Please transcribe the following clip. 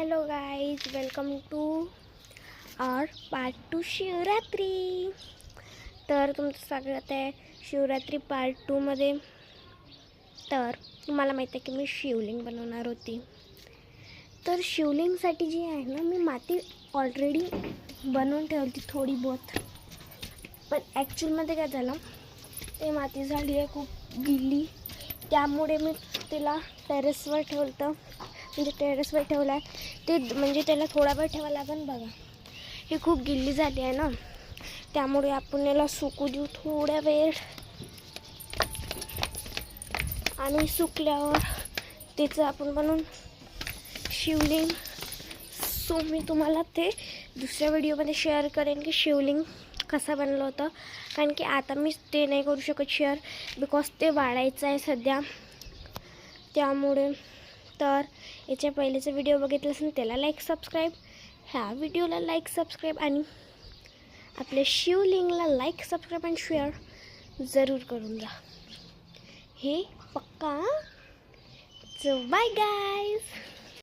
Hello guys, welcome to our part 2 Shivratri. तर तुमचं स्वागत आहे शिवरात्री पार्ट 2 मध्ये। तर तुम्हाला माहिती आहे की मी शिवलिंग बनवणार होती। तर शिवलिंगसाठी जी आहे ना, मी माती ऑलरेडी बनवून ठेवली थोडी बहुत, पण ॲक्च्युअलमध्ये काय झालं, ते माती झाली आहे खूप गिल्ली, त्यामुळे मी तिला टेरेसवर ठेवलं। म्हणजे टेरेसवर ठेवलं आहे ते, म्हणजे त्याला थोडा वेळ ठेवायला लागेल बघा। ही खूप गिल्ली झाली आहे ना, त्यामुळे आपण याला सुकू देऊ थोड्या वेळ, आणि सुकल्यावर त्याचं आपण बनवून शिवलिंग। सो मी तुम्हाला ते दुसऱ्या व्हिडिओमध्ये शेअर करेन की शिवलिंग कसा बनलं होतं, कारण की आता मी ते नाही करू शकत शेअर, बिकॉज ते वाढायचं आहे सध्या, त्यामुळे। तर याच्या पहिलेचा व्हिडिओ बघितला असेल त्याला लाईक सबस्क्राईब, ह्या व्हिडिओला लाईक सबस्क्राईब, आणि आपल्या शिवलिंगला लाईक सबस्क्राईब आणि शेअर जरूर करून जा, हे पक्का। So bye guys.